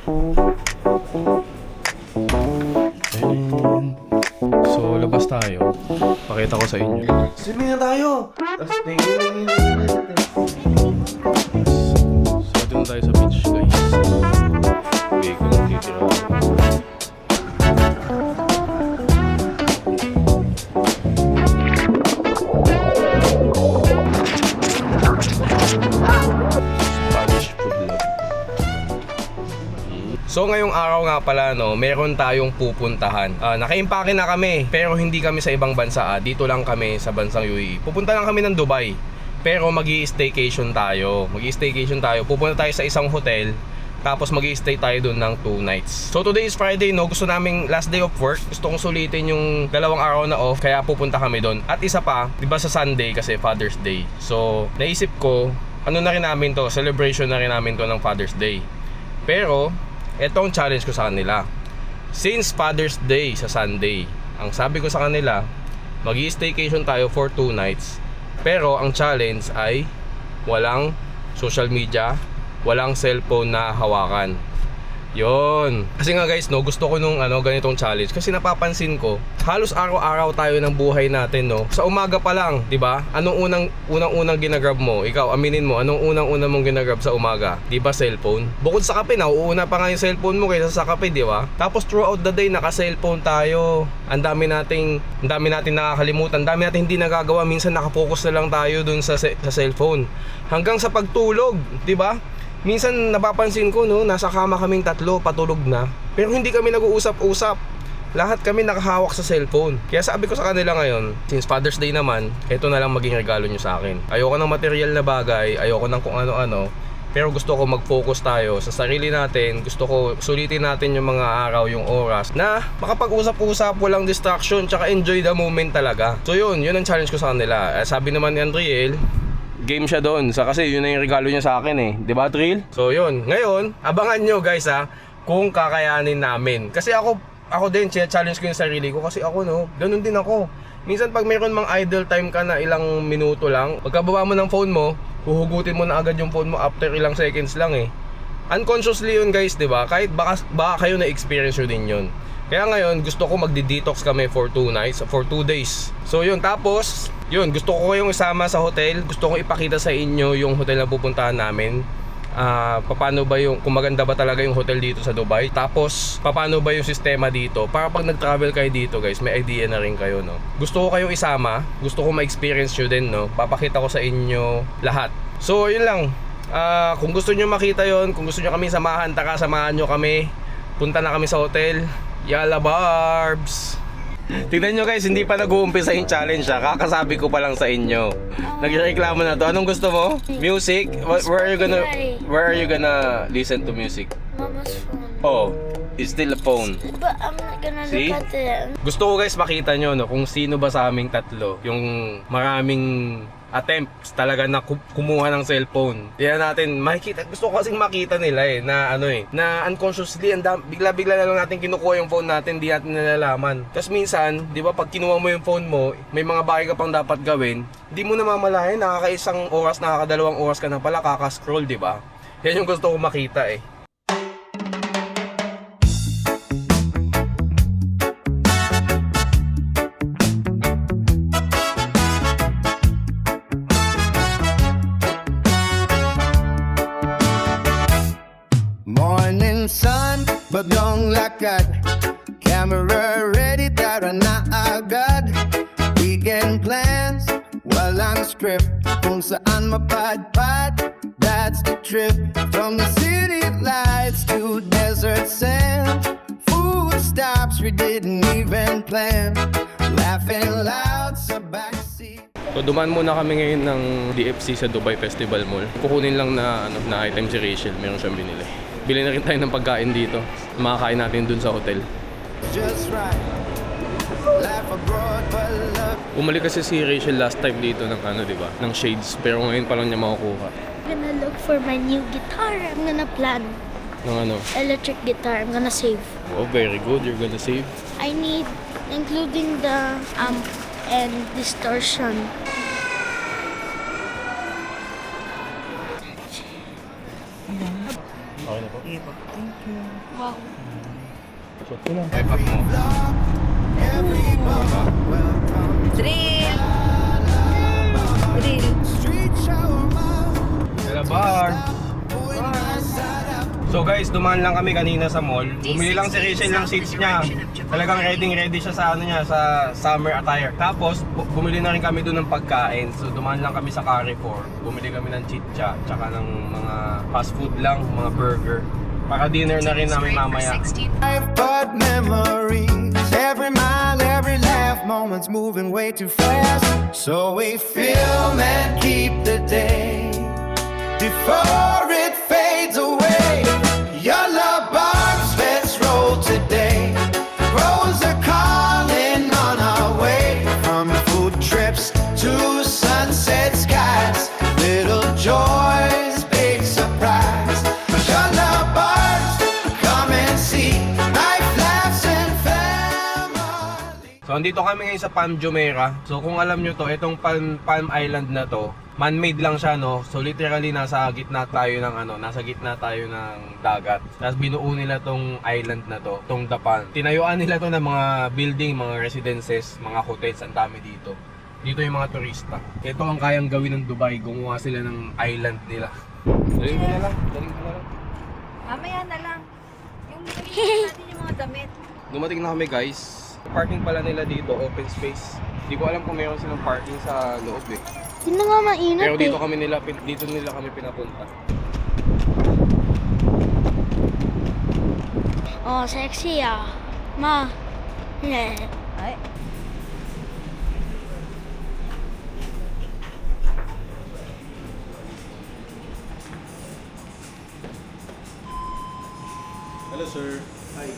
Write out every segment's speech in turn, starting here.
And, so, labas tayo. Pakita ko sa inyo. Swimming na tayo! Tapos So, doon tayo sa beach, guys. Okay, kung titira ako. Spanish food lab. So ngayong araw nga pala no, meron tayong pupuntahan. Naka-impake na kami pero hindi kami sa ibang bansa. Dito lang kami sa bansang UAE. Pupunta lang kami ng Dubai. Pero magi-staycation tayo. Pupunta tayo sa isang hotel. Tapos magi-stay tayo doon ng 2 nights. So today is Friday no, gusto naming last day of work. Gusto kong sulitin yung 2 araw na off, kaya pupunta kami doon. At isa pa, 'di ba sa Sunday kasi Father's Day. So naisip ko, ano na rin namin to, celebration na rin namin to ng Father's Day. Pero etong challenge ko sa kanila. Since Father's Day sa Sunday, ang sabi ko sa kanila, magi-staycation tayo for 2 nights. Pero ang challenge ay walang social media, walang cellphone na hawakan. Yon. Kasi nga guys, no, gusto ko nung ganitong challenge kasi napapansin ko, halos araw-araw tayo ng buhay natin, no. Sa umaga pa lang, 'di ba? Anong unang ginagrab mo? Ikaw, aminin mo, anong unang mong ginagrab sa umaga? 'Di ba cellphone? Bukod sa kape, nauuna pa nga yung cellphone mo kaysa sa kape, 'di ba? Tapos throughout the day naka-cellphone tayo. Ang dami nating nakakalimutan, ang dami nating hindi nagagawa. Minsan naka-focus na lang tayo dun sa cellphone. Hanggang sa pagtulog, 'di ba? Minsan napapansin ko no, nasa kama kaming tatlo, patulog na. Pero hindi kami nag-uusap-usap. Lahat kami nakahawak sa cellphone. Kaya sabi ko sa kanila ngayon, since Father's Day naman, ito na lang maging regalo nyo sa akin. Ayoko ng material na bagay, ayoko ng kung ano-ano. Pero gusto ko mag-focus tayo sa sarili natin. Gusto ko sulitin natin yung mga araw, yung oras na makapag-usap-usap, walang distraction, tsaka enjoy the moment talaga. So yun ang challenge ko sa kanila. Sabi naman ni Andriel, game siya doon kasi yun na yung regalo niya sa akin eh, di ba Trill? So yun, ngayon abangan nyo guys kung kakayanin namin. Kasi ako din challenge ko yung sarili ko kasi ako no, ganun din ako. Minsan pag mayroon mang idle time ka na ilang minuto lang, pagkababa mo ng phone mo, huhugutin mo na agad yung phone mo after ilang seconds lang eh. Unconsciously yun guys, di ba? Kahit baka kayo na-experience nyo din yun. Kaya ngayon gusto ko magdi-detox kami for 2 nights, for 2 days. So yun, tapos yun, gusto ko kayong isama sa hotel. Gusto kong ipakita sa inyo yung hotel na pupuntahan namin. Paano ba yung, kung maganda ba talaga yung hotel dito sa Dubai. Tapos paano ba yung sistema dito, para pag nag-travel kayo dito guys, may idea na rin kayo no. Gusto ko kayong isama, gusto ko ma-experience nyo din no. Papakita ko sa inyo lahat. So yun lang, kung gusto nyo makita yon, kung gusto nyo kami samahan, samahan nyo kami. Punta na kami sa hotel. Yala Barbs! Tignan nyo guys, hindi pa nag-uumpisa yung challenge kakasabi ko pa lang sa inyo. Nagreklamo na to. Anong gusto mo? Music? Where are you gonna listen to music? Mama's phone. Oh, it's still a phone. But I'm not gonna See? look at it. Gusto ko guys makita nyo no, kung sino ba sa aming tatlo yung maraming attempts talaga na kumuha ng cellphone. Tingnan natin, makikita. Gusto ko kasing makita nila na na unconsciously bigla-bigla na lang natin kinukuha yung phone natin, di natin nalalaman. Kasi minsan, 'di ba, pag kinuha mo yung phone mo, may mga bagay ka pang dapat gawin, di mo namamalayan, nakakaisang oras, nakakadalawang oras ka na pala kaka-scroll, 'di ba? Yan yung gusto ko makita eh. Morning sun, bagong lakad. Camera ready, tara na agad. Weekend plans, walang script. Kung saan mapadpad, that's the trip. From the city lights to desert sand. Food stops we didn't even plan. Laughing loud sa backseat. So dumaan muna kami ngayon ng DFC sa Dubai Festival Mall. Kukunin lang na item si Rachel, meron siyang binili. Bili na rin tayo ng pagkain dito. Makakain natin dun sa hotel. Just right. Laugh abroad, but love. Umalik kasi si Rachel last time dito ng di ba? Ng shades, pero ngayon pa lang niya makukuha. I'm gonna look for my new guitar. I'm gonna plan. Ng Electric guitar. I'm gonna save. Oh, very good. You're gonna save. I need, including the amp and distortion. Okay na po. Sige po. Thank you. Wow. Type up mo. Drill! Drill. Sila bar. So guys, dumaan lang kami kanina sa mall. Bumili lang si Rachel ng seats niya. Talagang ready siya sa ano niya, sa summer attire. Tapos bumili na rin kami doon ng pagkain. So dumaan lang kami sa Carrefour. Bumili kami ng chicha, tsaka ng mga fast food lang, mga burger. Para dinner na rin namin mamaya. I've got memories. Every mile, every laugh, moments moving way too fast. So we film and keep the day before it fades away. Yellow barbs, let's roll today. Roads are calling on our way. From food trips to sunset skies, little joys, big surprise. Yellow barbs, come and see life, laughs and family. So andito kami ngayon sa Palm Jumeirah. So kung alam nyo to, itong Palm Island na to, man-made lang siya, no? So literally nasa gitna tayo ng dagat. Tapos binuo nila tong island na to, tong Dapan. Tinayuan nila to ng mga building, mga residences, mga hotels, ang dami dito. Dito yung mga turista. Ito ang kayang gawin ng Dubai, gumawa sila ng island nila. Daling mo na lang. Mamaya na lang. Yung natin yung mga damit. Dumating na kami, guys. Parking pala nila dito, open space. Hindi ko alam kung meron silang parking sa loob eh. Hindi na nga mainit Pero dito eh. dito nila kami pinapunta. Oh, sexy ah. Ma. Yeah. Ay. Hello, sir. Hi.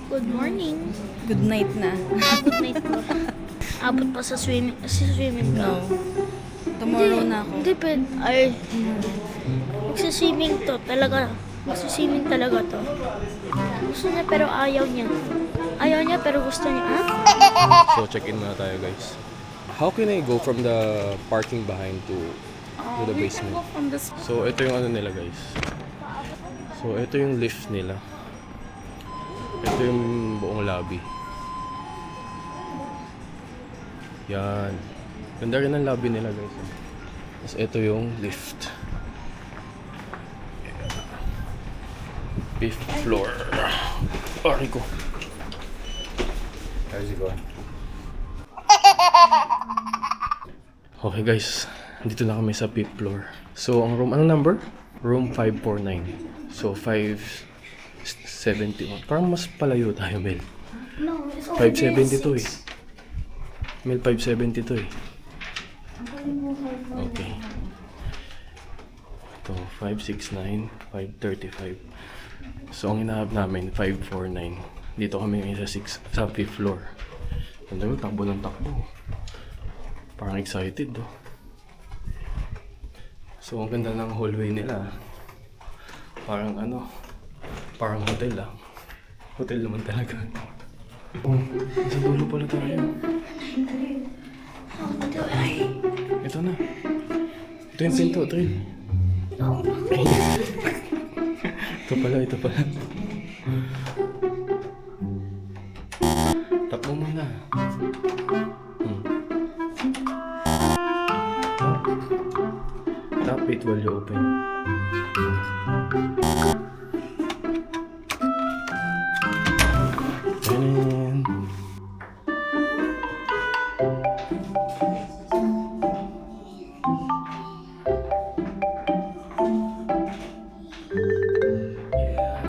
Good morning. Good night na. Good night po. Abot pa sa swimming ka. No. Tomorrow na ako. Hindi pwede. Ay. Magsiswimming to. Talaga. Magsiswimming talaga to. Gusto niya pero ayaw niya. Ayaw niya pero gusto niya. Ah? So check-in muna tayo, guys. How can I go from the parking behind to the basement? So ito yung ano nila, guys. So ito yung lift nila. Ito yung buong lobby. Yan. Ganda rin ang lobby nila, guys. Tapos ito yung lift. Fifth floor. Aray ko. How's it going? Okay, guys. Dito na kami sa 5th floor. So ang room, anong number? Room 549. So 571. Parang mas palayo tayo, Mel. No, it's 572 eh. Mel, 572 eh. Okay. Ito, 569, 535. So ang hinahanap namin, 549. Dito kami ngayon sa 5th floor. Ang dami, takbo ng takbo. Parang excited, oh. So ang ganda ng hallway nila. Parang ano, parang hotel ah. Hotel naman talaga. Oh, sa dulo pala tayo. Ito na. Ito yung pinto, Trill. Ito pala. Tap mo muna. Tap it while you open. Ayan.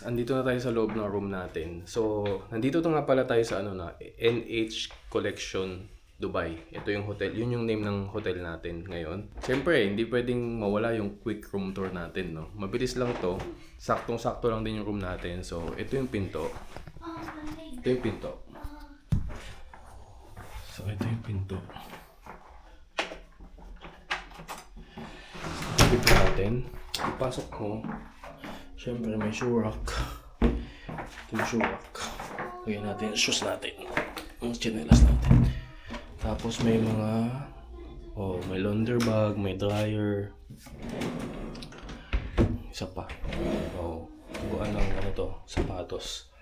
Andito na tayo sa loob ng room natin. So, nandito na nga pala tayo sa ano na NH Collection Dubai. Ito yung hotel. Yun yung name ng hotel natin ngayon. Siyempre, hindi pwedeng mawala yung quick room tour natin, no? Mabilis lang to. Saktong-sakto lang din yung room natin. So, ito yung pinto. Ito yung pinto. So, ito yung pinto. Ipin natin. Ipasok mo. Siyempre may shoe rack. Ito yung shoe rack. Lagyan natin yung shoes natin. Yung chinelas natin. Tapos may mga... may launder bag, may dryer. Isa pa. Buwan ng ano to, sapatos.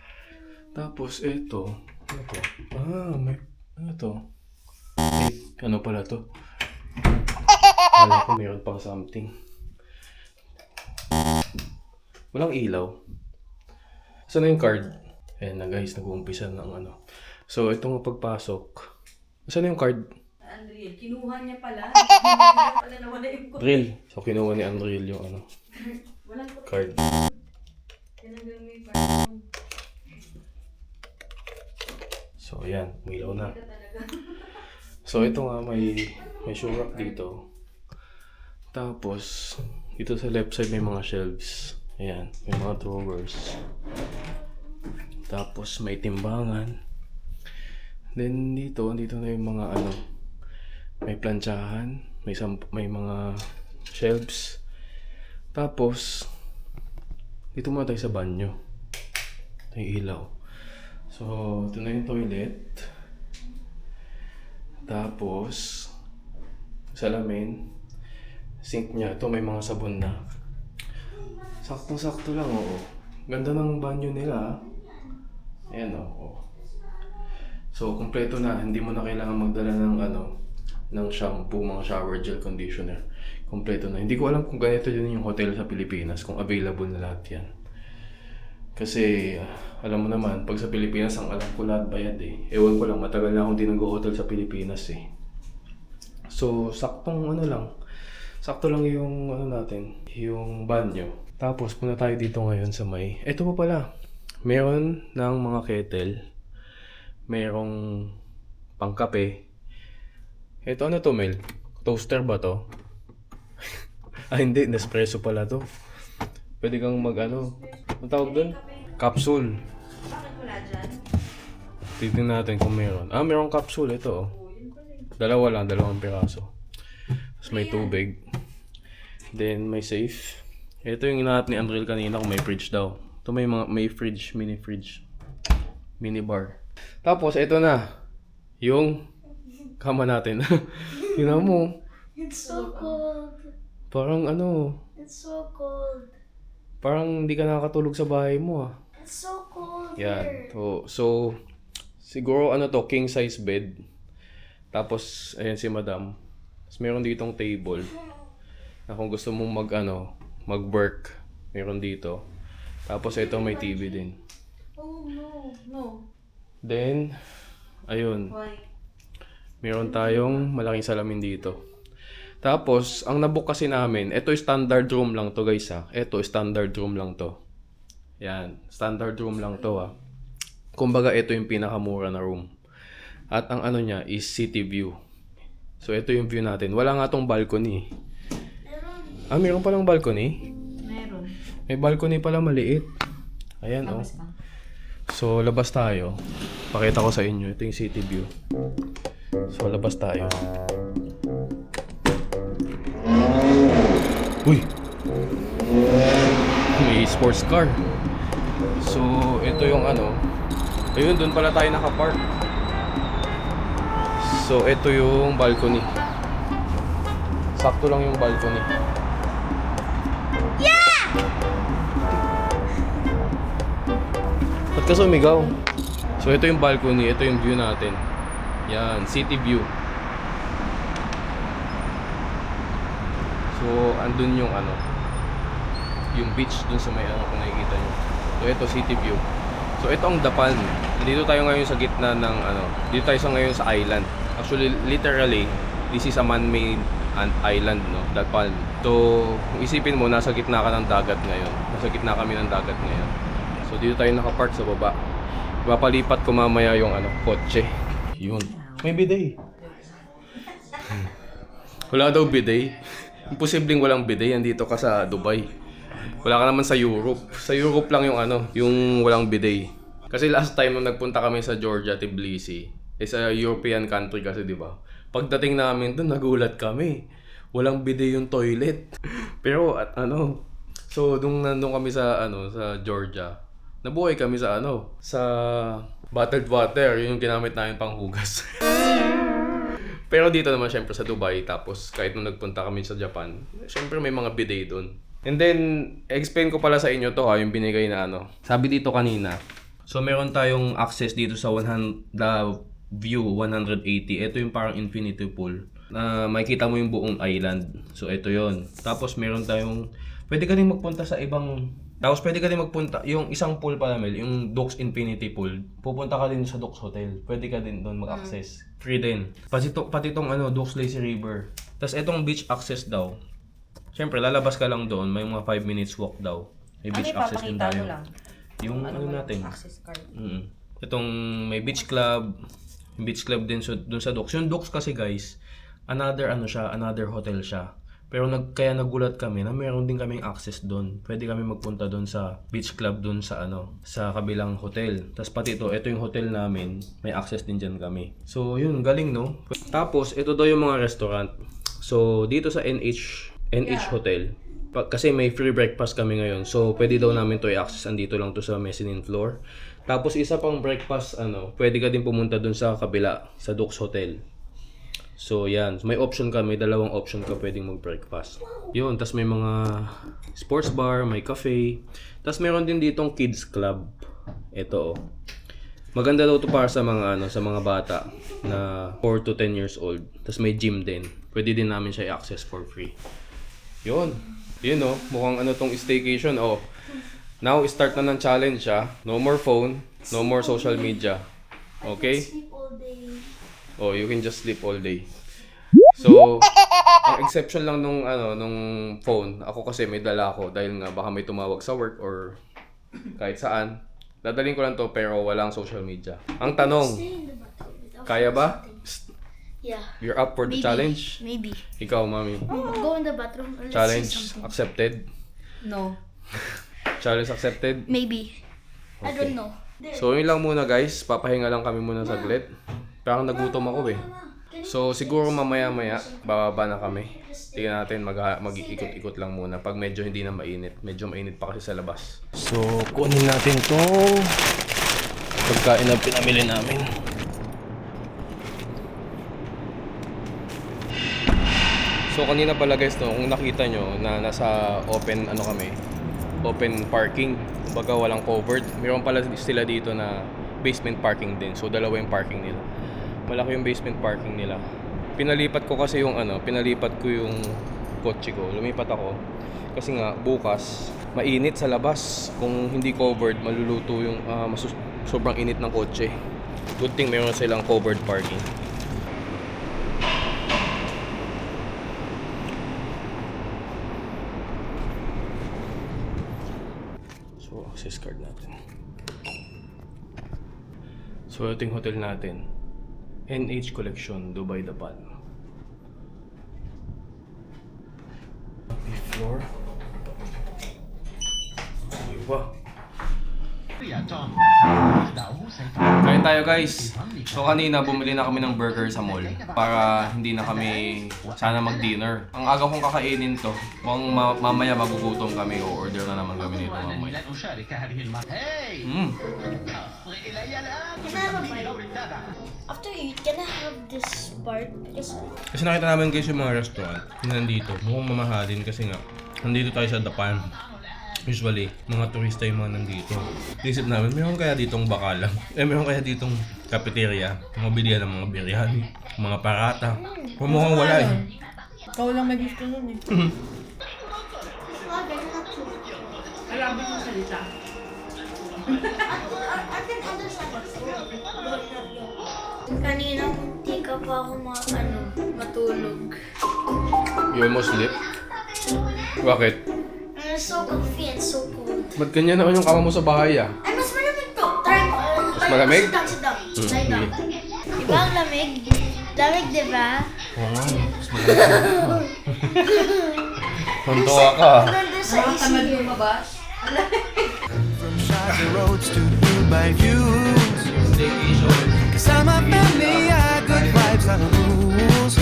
Tapos ito. Ano to? May... Ano to? Ano pala to? Wala ko mayroon pang something. Walang ilaw. Saan na yung card? Ayan na guys, nag-uumpisa ng ano. So, itong pagpasok. Saan na yung card? Andriel, kinuha niya pala. Pala nawala yung code. Drill. So, kinuha ni Andriel yung ano. Walang code. Card. Tinanggal mo yung card. So, ayan. Umilaw na. So, ito nga may shoe rack dito. Tapos, dito sa left side may mga shelves. Ayan. May mga drawers. Tapos, may timbangan. Then, dito na yung mga ano. May plantsahan. May mga shelves. Tapos, dito muna tayo sa banyo. Ito yung ilaw. So, ito na yung toilet. Tapos, salamin. Sink niya. Ito may mga sabon na. Saktong-sakto lang, oo. Ganda ng banyo nila. Ayan, oo. So, kumpleto na. Hindi mo na kailangan magdala ng ng shampoo, mga shower gel, conditioner. Kumpleto na. Hindi ko alam kung ganito din yung hotel sa Pilipinas, kung available na lahat yan. Kasi, alam mo naman, pag sa Pilipinas, ang alam ko lahat bayad eh. Ewan ko lang, matagal na akong di nag-hotel sa Pilipinas eh. So, sakto lang yung natin, yung banyo. Tapos, punta tayo dito ngayon sa may... Ito pa pala, meron ng mga kettle. Merong pangkape. Ito ano to, Mel? Toaster ba to? Hindi, Nespresso pala to. Pwede kang ang tawag doon? Capsule. Bakit wala dyan? Titignan natin kung meron. Merong capsule ito. Dalawang piraso. Tapos may tubig. Then may safe. Ito yung inahanap ni Andriel kanina kung may fridge daw. Ito may fridge, mini fridge. Mini bar. Tapos ito na. Yung kama natin. Tingnan mo. It's so cold. Parang It's so cold. parang hindi ka nakakatulog sa bahay mo ah. It's so cold Yan. here. So siguro king size bed. Tapos ayan si Madam. Tapos meron ditong table. Na kung gusto mong mag-work, meron dito. Tapos ito may TV din. Oh, no. Then ayun, Why? meron tayong malaking salamin dito. Tapos, ang nabook kasi namin, ito standard room lang to guys ha. Ito standard room lang to. Yan, standard room lang to ha. Kumbaga ito yung pinakamura na room. At ang niya is city view. So ito yung view natin. Wala nga tong balcony. Meron palang balcony? Meron. May balcony pala maliit. Ayan Labas ka. So labas tayo. Pakita ko sa inyo. Ito yung city view. So labas tayo. Uy! May sports car. So, ito yung ayun, doon pala tayo nakapark. So, ito yung balcony. Sakto lang yung balcony. Yeah! Ba't ka sumigaw? So, ito yung balcony. Ito yung view natin. Yan, city view. So, andun yung yung beach dun sa may kung nakikita nyo. So, ito city view. So, ito ang Dapan. Dito tayo ngayon sa gitna ng dito tayo ngayon sa island. Actually, literally, this is a man-made island, no? Dapan. So, kung isipin mo, nasa gitna ka ng dagat ngayon. Nasa gitna kami ng dagat ngayon. So, dito tayo nakapark sa baba. Papalipat ko mamaya yung kotse. Yun. May bidet. Wala daw bidet. Imposibleng walang bidet, andito ka sa Dubai. Wala ka naman sa Europe. Sa Europe lang yung walang bidet. Kasi last time nung nagpunta kami sa Georgia, Tbilisi, sa European country kasi, di ba? Pagdating namin doon, nagulat kami. Walang bidet yung toilet. Pero So, nung nandun kami sa sa Georgia, nabuhay kami sa sa bottled water. Yun yung ginamit namin pang hugas. Pero dito naman syempre sa Dubai, tapos kahit nung nagpunta kami sa Japan, syempre may mga bidet doon. And then, explain ko pala sa inyo to yung binigay na Sabi dito kanina, so meron tayong access dito sa the view 180. Ito yung parang infinity pool na makikita mo yung buong island. So ito yon. Tapos meron tayong, pwede ka din magpunta sa ibang, tapos pwede ka din magpunta, yung isang pool pala Mel, yung Docks Infinity Pool, pupunta ka din sa Docks Hotel. Pwede ka din doon mag-access. Free din. Pati itong Docks Lazy River. Tapos itong beach access daw. Siyempre, lalabas ka lang doon, may mga 5 minutes walk daw. May beach access din tayo. Lang? Yung natin. Access card. Itong may beach club. Yung beach club din doon sa Docks. Yung Docks kasi guys, another hotel siya. Pero kaya nagulat kami na meron din kaming access doon. Pwede kami magpunta doon sa beach club doon sa sa kabilang hotel. Tapos pati ito yung hotel namin, may access din diyan kami. So yun, galing no. Tapos ito daw yung mga restaurant. So dito sa NH Hotel, kasi may free breakfast kami ngayon. So pwede daw namin to i-access, andito lang to sa mezzanine floor. Tapos isa pang breakfast pwede ka din pumunta doon sa kabila sa Docks Hotel. So yan, may option ka, may dalawang option ka pwedeng mag-breakfast. Yun, tas may mga sports bar, may cafe. Tas meron din ditong kids club. Ito Maganda daw to para sa mga sa mga bata na 4 to 10 years old. Tas may gym din. Pwede din namin siya i-access for free. Yun. Yun mukhang tong staycation. Now start na ng challenge No more phone, no more social media. Okay? You can just sleep all day. So, ang exception lang nung phone, ako kasi may dala ako dahil nga baka may tumawag sa work or kahit saan. Dadalhin ko lang to pero walang social media. Ang tanong, kaya ba? Yeah. You're up for the challenge? Maybe. Ikaw, Mami. Go in the bathroom. And let's Challenge see something. accepted? No. Challenge accepted? Maybe. I don't know. So, yun lang muna guys. Papahinga lang kami muna saglit. Parang nagutom ako So, siguro mamaya-maya, bababa na kami. Tingnan natin, mag-iikot-ikot lang muna pag medyo hindi na mainit. Medyo mainit pa kasi sa labas. So, kunin natin tong pagkain na pinamili namin. So, kanina pala guys, kung nakita nyo na nasa open, open parking. Kumbaga walang covered. Meron pala sila dito na basement parking din. So, dalawa yung parking nila. Malaki yung basement parking nila. Pinalipat ko kasi yung kotse ko. Lumipat ako. Kasi nga bukas mainit sa labas. Kung hindi covered, maluluto yung sobrang init ng kotse. Good thing meron silang covered parking. So, access card natin. So, ito yung hotel natin. NH Collection, Dubai The Palm. Floor. Iba. Kain tayo guys. So kanina bumili na kami ng burger sa mall para hindi na kami sana mag-dinner. Ang aga kong kakainin to. Mukhang mamaya magugutom kami o order na naman kami nito mamaya. After you eat, can I have this part? Kasi nakita namin guys yung mga restaurant nandito. Mukhang mamahalin kasi nga nandito tayo sa Dapan. Usually, mga turista yung mga nandito. Isip namin, meron kaya ditong bakalang? Meron kaya ditong cafeteria? Mga bilihan ng mga biryani, mga parata. Mukhang wala Ikaw lang may gusto nun Alam mo yung salita. Kanina, munti ka pa ako matulog. You almost sleep? Bakit? It's so comfy and so cold. Ba't ganyan naman yung kama mo sa bahay Ay, mas malamig to. Try mo. Mas malamig? Sit down. Lie down. Diba ang lamig? Lamig, diba? Oo nga. Mas malamig. Tuntua ka. Nandun sa Tamad AC. mo ba? From Sharjah roads to Dubai views. Cause I'm a family, I good vibes on the rules.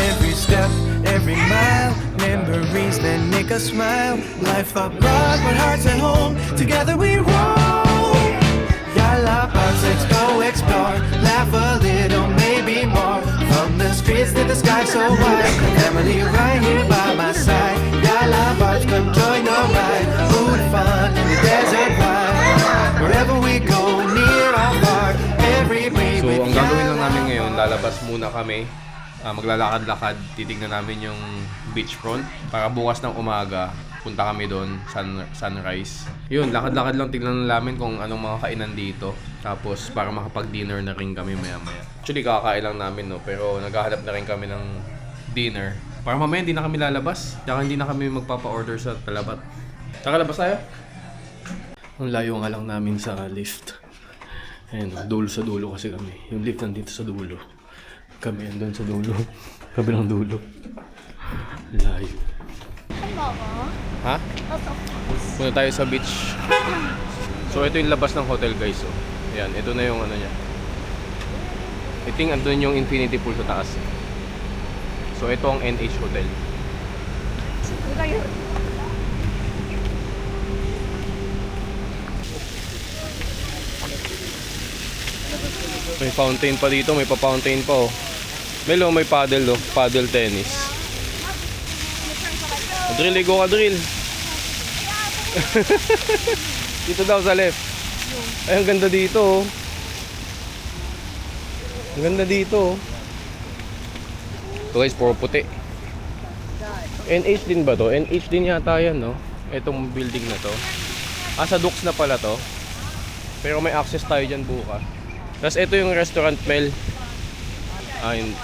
Every step, every mile, and memories that make us smile. Life abroad, but hearts at home. Together we roll. Yalla Buds, let's go explore. Laugh a little, maybe more. From the streets to the sky so wide. Family right here by my side. Yalla Buds, come join the ride. Food, fun in the desert wide. Wherever we go, near or far. Every breath So with ang gagawin lang Yalla. namin ngayon, lalabas muna kami. Maglalakad-lakad, titignan namin yung beachfront. Para bukas ng umaga, punta kami doon, sunrise. Yun, lakad-lakad lang, tignan namin kung anong mga kainan dito. Tapos para makapag-dinner na rin kami maya-maya. Actually, kakain lang namin, no? Pero naghahanap na rin kami ng dinner. Para mamaya hindi na kami lalabas. Tsaka hindi na kami magpapa-order sa talabat. Tsaka labas tayo. Ang layo nga lang namin sa lift. Ayun, dulo sa dulo kasi kami. Yung lift nandito sa dulo. Kami andun sa dulo. Kabilang dulo. Layo. Ha? Punta tayo sa beach. So ito yung labas ng hotel guys. Oh. Ayan, ito na yung ano niya. I think andun yung infinity pool sa taas. So ito ang NH Hotel. May fountain pa dito, may pa-fountain pa oh. Melo, may paddle oh, paddle tennis. Drill, go ka drill. Dito daw sa left. Ay, ang ganda dito oh. Ang ganda dito oh. Ito guys, puro puti. NH din ba to? NH din yata yan no? Itong building na to. Sa Dux na pala to. Pero may access tayo dyan bukas. Tapos ito yung restaurant Mel. Ayun.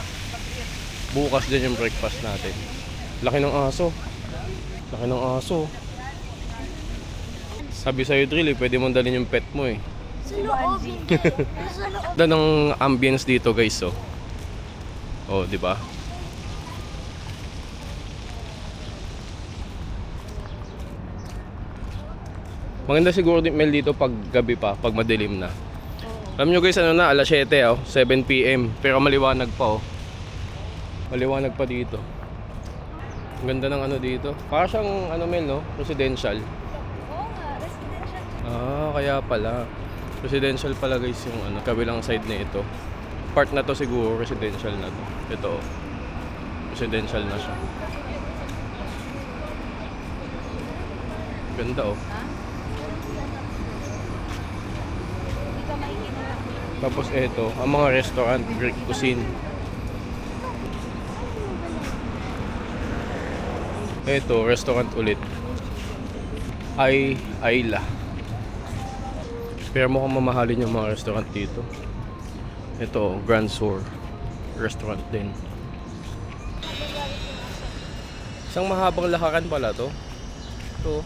Bukas din yung breakfast natin. Laki ng aso. Laki ng aso. Sabi sa'yo Drill, pwede mong dalhin yung pet mo eh. Sa loob, hindi. Sa loob. Ganda ng ambience dito guys oh. Oh, di ba? Maganda siguro din Mel dito pag gabi pa, pag madilim na. Alam nyo guys, ano na, alas 7 oh, 7 PM. Pero maliwanag pa oh. Maliwanag pa dito. Ang ganda ng ano dito. Para siyang ano Mel no, residential. Oo nga, residential. Kaya pala. Residential pala guys yung ano, kabilang side na ito. Part na to siguro, residential na to. Ito oh. Residential na siya. Ganda oh. Hindi ka makikita lang. Tapos ito, ang mga restaurant, Greek cuisine. Ito, restaurant ulit. Ayla. Pero mukhang mamahalin yung mga restaurant dito. Ito, Grand Sur. Restaurant din. Isang mahabang lakaran pala to. Ito.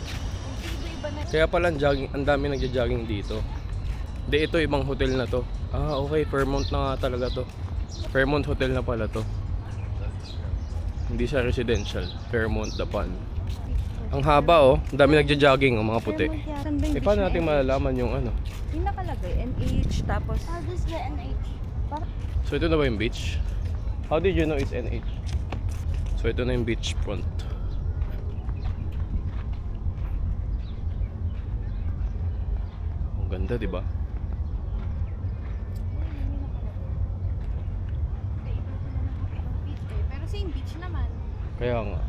Kaya pala ang dami nagja-jogging dito. Hindi, ito ibang hotel na to. Okay, Fairmont na nga talaga to. Fairmont Hotel na pala to. Hindi siya residential. Fairmont Dapan. Ang haba oh, ang dami nagja-jogging oh, mga puti. Paano natin malalaman yung ano? Yung nakalagay, NH, tapos... How does the NH? So ito na ba yung beach? How did you know it's NH? So ito na yung beach front. Ang ganda, di ba? Pero same beach naman. Kaya nga.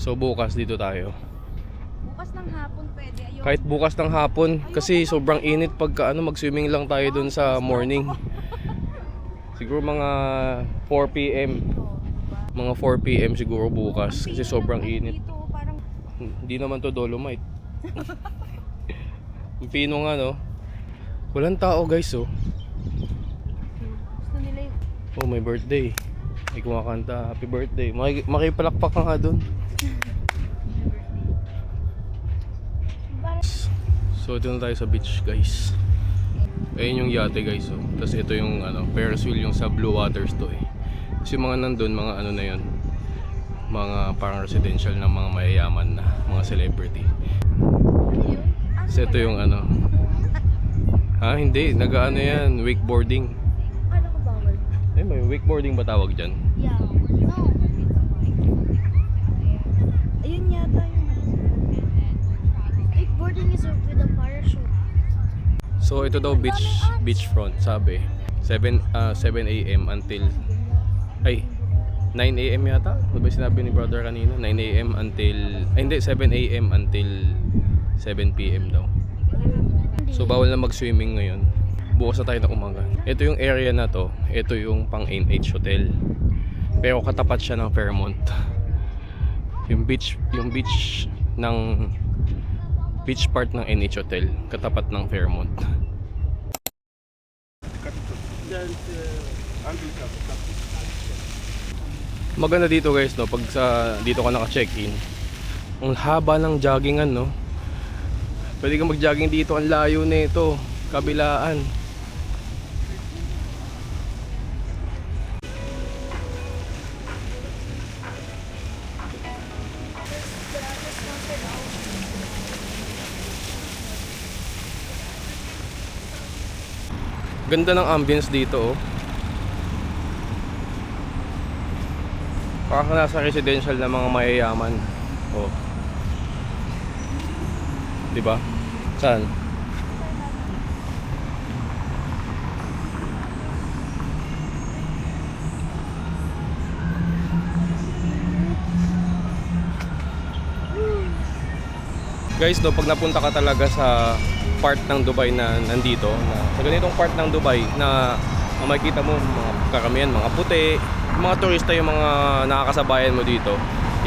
So bukas dito tayo. Bukas ng hapon pwede. Ayun. Kahit bukas ng hapon kasi sobrang init pagka mag-swimming lang tayo dun sa morning. Siguro mga 4 PM. Mga 4 PM siguro bukas kasi sobrang init. Dito, parang... Hindi naman to Dolomite. Yung pino nga no. Walang tao guys oh. Gusto nila yung... Oh, may birthday. May kumakanta, happy birthday. Makipalakpak ka nga dun. So ito na tayo sa beach guys. Ayun yung yate guys oh. Tapos ito yung ano, Ferris wheel yung sa Blue Waters to eh. Kasi mga nandun, mga ano na yun, mga parang residential na mga mayayaman na, mga celebrity. So ito yung ano. Hindi, nag-ano yan, wakeboarding. Ano ko bawal? May wakeboarding ba tawag dyan? Yeah. No. diving is with a parachute. So ito daw beachfront sabi. 7 a.m. until 9 a.m. yata. Ano ba sinabi ni brother kanina? 9 a.m. until hindi 7 a.m. until 7 p.m. daw. So bawal na mag-swimming ngayon. Bukas na tayo na umaga. Ito yung area na to. Ito yung pang NH Hotel. Pero katapat siya ng Fairmont. Yung beach ng beach part ng NH Hotel katapat ng Fairmont. Maganda dito guys, no, pag dito ka naka-check-in. Ang haba ng joggingan, no. Pwede kang mag-jogging dito, ang layo nito, kabilaan. Ganda ng ambience dito, oh. Parang nasa residential na mga mayayaman. Oh. 'Di ba? Saan? Guys, no, pag napunta ka talaga sa part ng Dubai na nandito, sa ganitong part ng Dubai na makikita mo mga karamihan, mga puti, mga turista, yung mga nakakasabayan mo dito.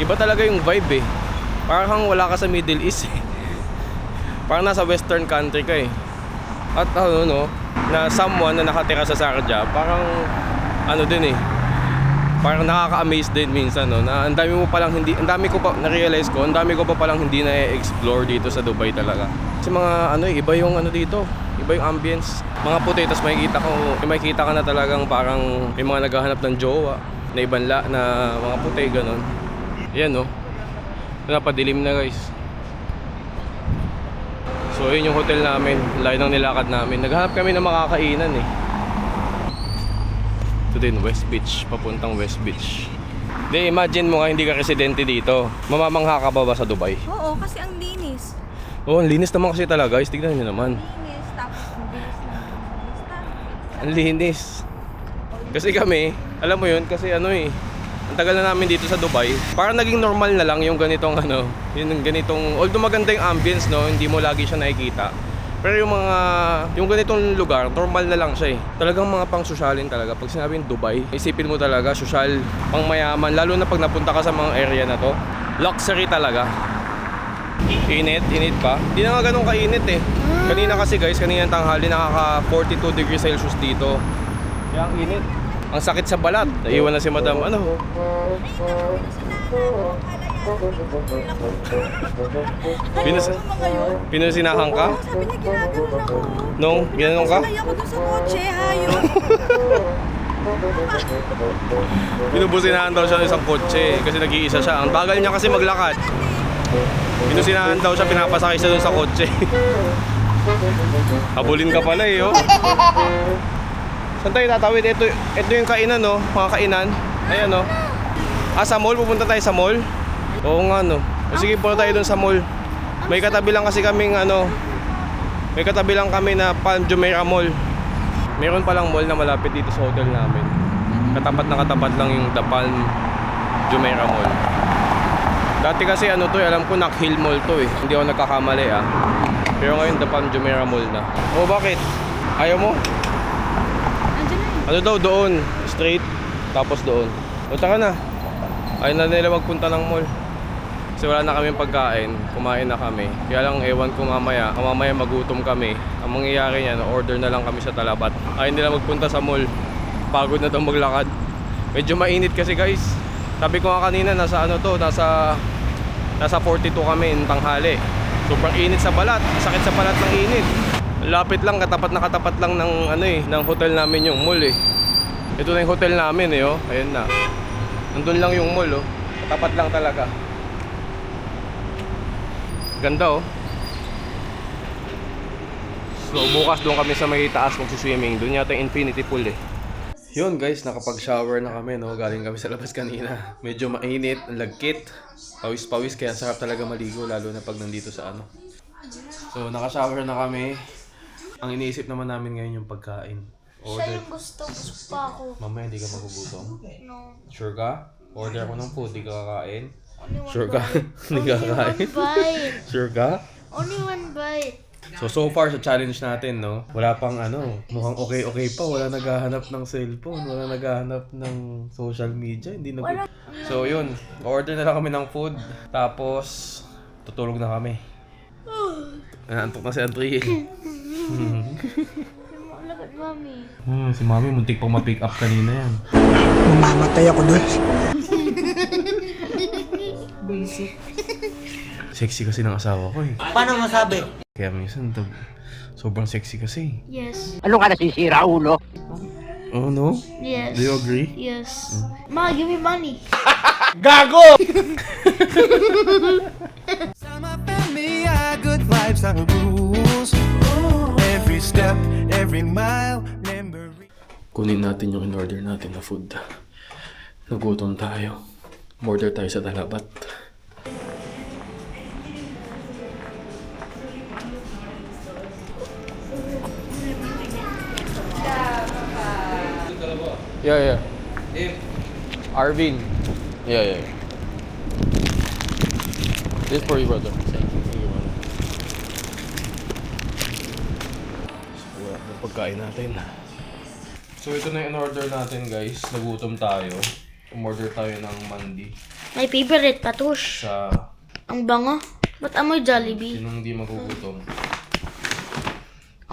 Iba talaga yung vibe eh. Parang wala ka sa Middle East eh. Parang nasa western country ka eh. At na someone na nakatira sa Sharjah, parang din eh. Parang nakaka-amaze din minsan, no, na ang dami ko pa na-realize ko, ang dami ko pa palang hindi na-explore dito sa Dubai talaga. Kasi mga iba yung dito, iba yung ambience. Mga puti, tas makikita ka na talagang parang may mga naghahanap ng jowa na ibang na mga puti, ganun. Yan, no. Napadilim na, guys. So, yun yung hotel namin. Layo ng nilakad namin. Naghanap kami ng makakainan eh. Ito din, West Beach. Papuntang West Beach. Di, imagine mo nga hindi ka residente dito. Mamamangha ka ba sa Dubai? Oo, kasi ang linis. Oo, ang linis naman kasi talaga, guys. Tignan nyo naman. Linis, tapos ang bilis na. Ang linis. Kasi kami, alam mo yun, kasi ang tagal na namin dito sa Dubai. Parang naging normal na lang yung ganitong although maganda yung ambience, no, hindi mo lagi siya nakikita. Pero yung ganitong lugar, normal na lang siya eh. Talagang mga pang-sosyalin talaga. Pag sinabing Dubai, isipin mo talaga, sosyal, pang mayaman. Lalo na pag napunta ka sa mga area na to. Luxury talaga. Init pa. Hindi na nga ganun kainit eh. Kanina kasi guys, kanina tanghali nakaka 42 degrees Celsius dito. Kaya ang init. Ang sakit sa balat. Naiwan na si madam. Pinusinahan ka? Sabi niya, ginagano ako. Nung ginanong ka? Sakay ako dun sa kotse, hayop. Pinubusinahan daw siya ng isang kotse kasi nag-iisa siya. Ang bagal niya kasi maglakad. Pinusinahan daw siya, pinapasakay siya dun sa kotse. Habulin ka pala eh, oh. Saan tayo tatawid? Ito yung kainan, no? Mga kainan. Ayan, no? Sa mall? Pupunta tayo sa mall? Oo nga, no? O sige, punta tayo dun sa mall. May katabi lang kasi kaming may katabi lang kami na Palm Jumeirah Mall. Meron palang mall na malapit dito sa hotel namin. Katapat lang yung The Palm Jumeirah Mall. Dati kasi alam ko Nakhill Mall to eh. Hindi ako nagkakamali ah. Pero ngayon The Palm Jumeirah Mall na. Oh, bakit? Ayaw mo? Daw doon, straight, tapos doon. O taka na. Ayaw na nila magpunta ng mall. Kasi wala na kaming pagkain, kumain na kami. Kaya lang ewan ko mamaya magutom kami. Ang mangyayari niyan, order na lang kami sa Talabat. Ayaw nila magpunta sa mall. Pagod na daw maglakad. Medyo mainit kasi guys. Sabi ko nga kanina nasa 42 kami ng tanghali. Sobrang init sa balat, sakit sa balat ng init. Lapit lang, katapat lang ng ng hotel namin yung mall eh. Ito na yung hotel namin eh, oh. Ayan na. Nandun lang yung mall, oh. Katapat lang talaga. Ganda, oh. So bukas doon kami sa may taas magsuswimming. Doon yata yung infinity pool eh. Yun guys, nakapag-shower na kami, no? Galing kami sa labas kanina. Medyo mainit, ang lagkit. Pawis-pawis, kaya sarap talaga maligo, lalo na pag nandito sa So, nakashower na kami. Ang iniisip naman namin ngayon yung pagkain. Siya yung gusto pa ako. Mamaya hindi ka magugutom. No. Sure ka? Order ako ng food, di ka kakain? Only one Sure ka? bite. Hindi ka Only one kakain? bite. Sure ka? Only one bite. So far sa challenge natin, no? Wala pang mukhang okay pa. Wala naghahanap ng cellphone, wala naghahanap ng social media, hindi nag- So yun, order na lang kami ng food. Tapos, tutulog na kami. Naantok na si Andre. Look at mommy. Si Mami, muntik pang ma-pick up kanina yan. Mamamatay ako doon. Sexy kasi ng asawa ko eh. Paano masabi? Kaya minsan, sobrang sexy kasi. Yes. Ano ka nasisira, ulo? Oh no? Yes. Do you agree? Yes. Ma, give me money. My family, good vibes are the rules. Every step, every mile, memory. Kunin natin yung in-order natin na food. Nagutom tayo. Order tayo sa Talabat. Yeah. Arvin. Yeah. This for you, brother. Thank you for you, brother. So, wala na pagkain natin. So, ito na yung in-order natin, guys. Nagutom tayo. Umorder tayo ng mandi My favorite, patush. sa Ang bango. Ba't amoy Jollibee? sinong hindi magugutom.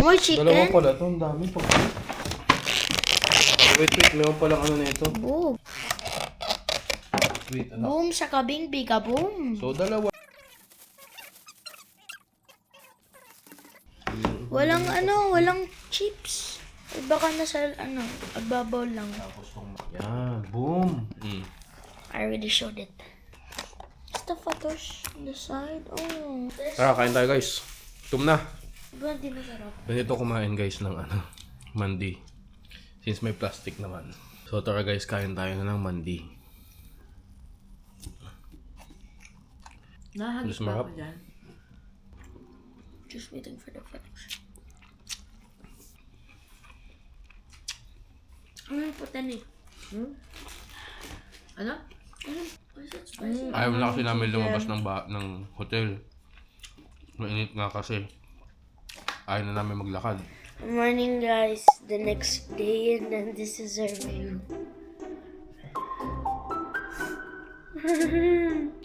Amoy Dalawa chicken? pala ito. Ang dami pa. Wait. Meron palang ano na ito. Boom. Wait, ano? Boom sa kabing biga, boom. So, dalawa. Walang chips. Eh, baka nasa, agbabaw lang. Yan. Boom. I already showed it. It's the patush on the side. Oh. Tara, kain tayo, guys. Tum na. Diba, di masarap? Ganito kumain, guys, ng mandi. Since may plastic naman. So, tara, guys, kain tayo na ng mandi. Nahagis Mas marap. pa ako dyan. Just waiting for the patush. Ano yung putan eh? Ano? Why is it spicy? Ayaw na kasi namin lumabas ng hotel. Mainit nga kasi. Ayaw na namin maglakad. Morning, guys. The next day, and then this is our view.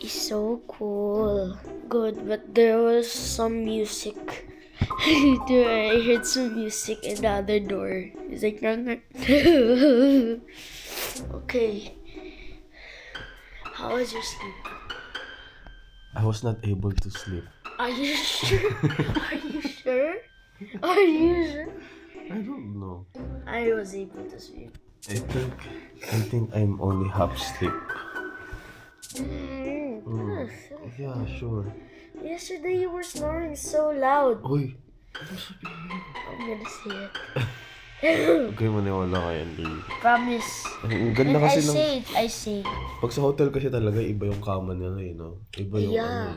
It's so cool. Good, but there was some music. I heard some music in the other door. It's like, okay. How was your sleep? I was not able to sleep. Are you sure? Are you sure? Are you sure? I don't know. I was able to sleep. I think I'm only half asleep. Yeah, sure. Yesterday you were snoring so loud. Uy, I'm gonna say it. huwag kayo maniwala kay Andre. Promise. Ang When ganda I kasi ng... say it, I say it. Pag sa hotel kasi talaga, iba yung kama nila eh, no? Iba yung Yeah.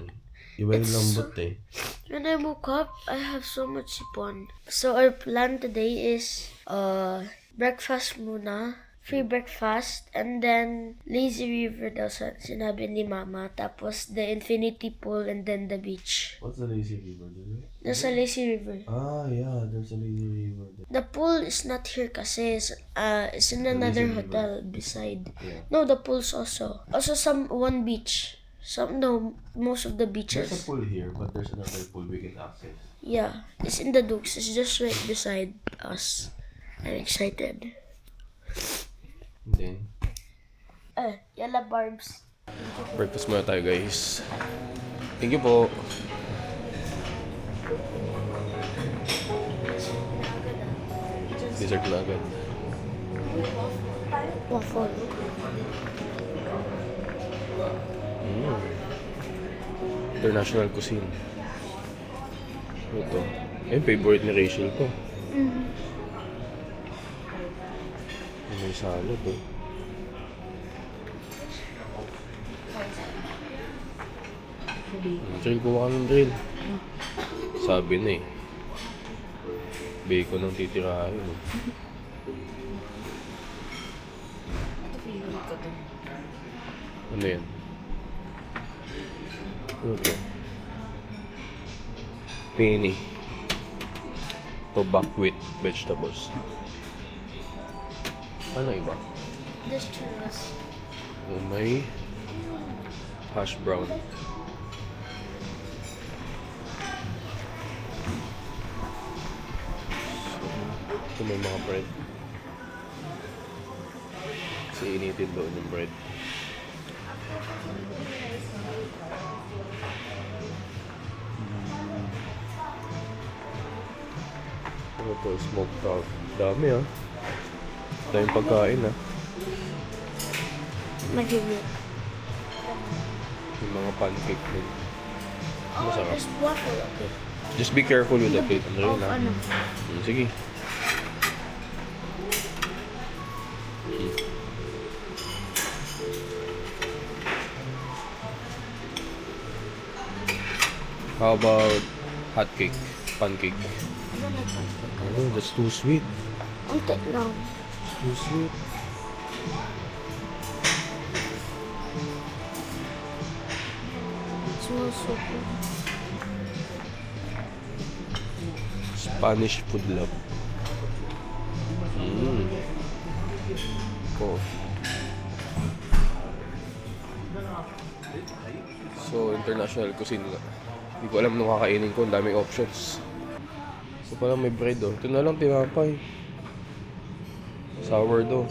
Iba yung lambot eh. When I woke up, I have so much sipon. So our plan today is breakfast muna. Free breakfast. And then lazy river daw sinabi ni mama. Tapos the infinity pool and then the beach. What's the lazy river? There's a lazy river. Ah, yeah, there's a lazy river there. The pool is not here kasi it's in another hotel beside. Yeah. No, the pool's also one beach. Most of the There's a beaches. pool here, but there's another pool we can access. Yeah, it's in the Dukes. It's just right beside us. I'm excited. And then, Yalla Barbs. breakfast muna tayo, guys. Thank you po. Dessert na agad. Waffle. International cuisine. Ito. Yung favorite ni Rachel to. May salad oh. Drill, kuha ka ng drill. sabi na eh. Bacon ang titirahin. Ito favorite ko to. Ano yan? Ano to? Penny. To buckwheat vegetables. Ano iba? This churros. May hash brown. Ito may mga bread. Kasi initin doon yung bread. Ano to? Smoked out. Dami ah. Daming pagkain ah. Mahigit. Yung mga pancake din. Oh, Masarap. there's waffle, okay. Just be careful with the plate. Ano yun ah? Ano? Sige. How about hot cake? Pancake? Oh, that's too sweet. Unti lang. Too sweet. Small soup. Spanish food love. Coffee. So, international cuisine nga. Hindi ko alam nung kakainin ko, ang daming options. So, parang may bread oh. Ito na lang tinapay. Sourdough.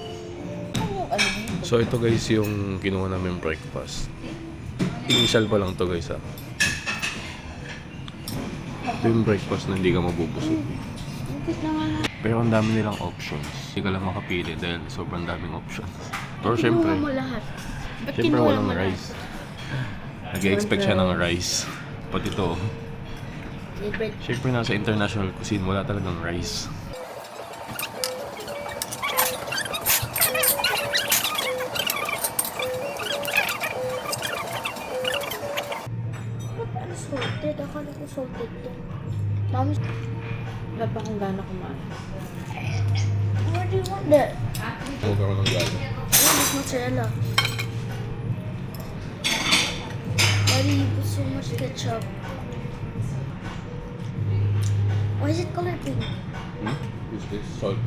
So, ito guys yung kinuha namin breakfast. Initial pa lang to guys ah. Ito yung breakfast na hindi ka mabubusog. Pero ang dami nilang options. Hindi ka lang makapili dahil sobrang daming options. Pero syempre, Kinuha mo lahat. Ba't syempre kinuha walang mo lahat? rice. Nag-expect siya ng rice. Pati ito. May bread. Syempre nasa international cuisine, wala talagang rice. Ano salted? Akala ko salted to. Mami, Wala pa akong gana kumain. where do you want that? Huwag ako ng gala. Oh, this mozzarella. Why do you put so much ketchup? Why is it color pink? Use this salt.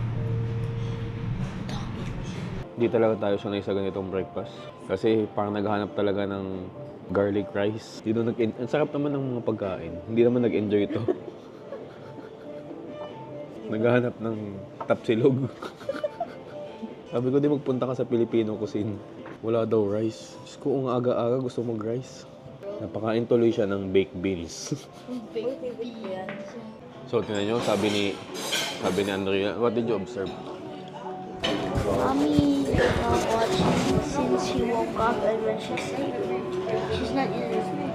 Hindi talaga tayo sanay sa ganitong breakfast. Kasi parang naghahanap talaga ng garlic rice. Dito ang sarap naman ng mga pagkain. Hindi naman nag-enjoy ito. Naghahanap ng tapsilog. Sabi ko, di magpunta ka sa Filipino cuisine. Wala daw rice. Diyos ko, ang aga-aga gusto mag-rice. Napakain tuloy siya ng baked beans. So, tingnan nyo, sabi ni Andrea, what did you observe? Mommy watching since she woke up and when she's sleeping. She's not in her sleep.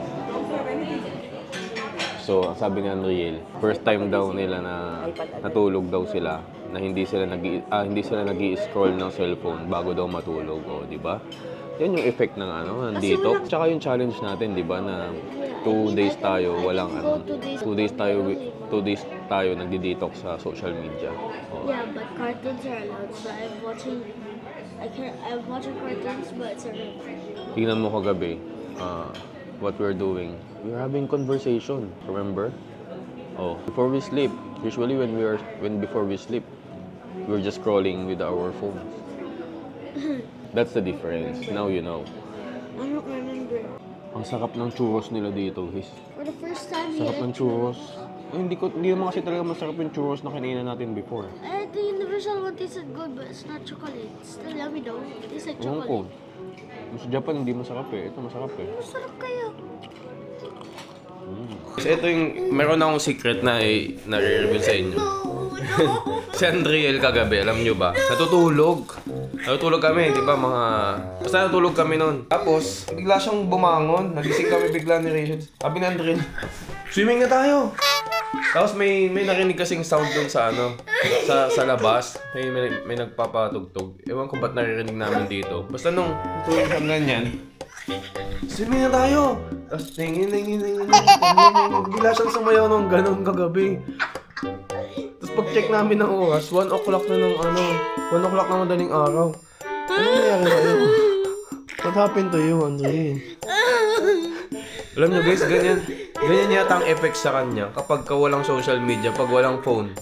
So, ang sabi ni Andriel, first time daw nila na natulog daw sila na hindi sila nag-i-scroll ng cellphone bago daw matulog, o, di ba? Yan yung effect ng ng detox. Tsaka yung challenge natin, di ba, na 2 days tayo walang 2 days tayo nagdi-detox sa social media. O, Yeah, but cartoons are allowed, so I'm watching cartoons, but it's alright. tingnan mo kagabi, what we're doing. We're having conversation, remember? Oh, before we sleep, usually before we sleep, we're just scrolling with our phones. That's the difference. Now you know. I don't remember. Ang sarap ng churros nila dito, guys. For the first time, Sarap ng churros. Hindi naman kasi talaga masarap yung churros na kinainan natin before. The universal one tasted good, but it's not chocolate. It's still yummy though. It tastes like Ewan ko. chocolate. Sa Japan hindi masarap eh. Ito masarap eh. Masarap kaya. So ito yung, meron akong secret na nare-reveal sa inyo. Si Andriel kagabi, alam nyo ba? Natutulog kami, di ba basta natulog kami noon. Tapos, bigla siyang bumangon. Nagising kami bigla ni Rachel. Sabi ni Andriel, swimming na tayo! Tapos may narinig kasing sound doon sa sa labas. May nagpapatugtog. Ewan ko ba't naririnig namin dito. Basta nung tulog kami ganyan, Swimming na tayo! Tapos tingin. Bigla siyang sumayaw ng ganun kagabi. Tapos pag-check namin ng oras, 1 o'clock na ng 1 o'clock na madaling araw. Ano nangyari sa'yo? What happened to you, Andre? Alam nyo guys, ganyan yata ang effect sa kanya kapag walang social media, pag walang phone.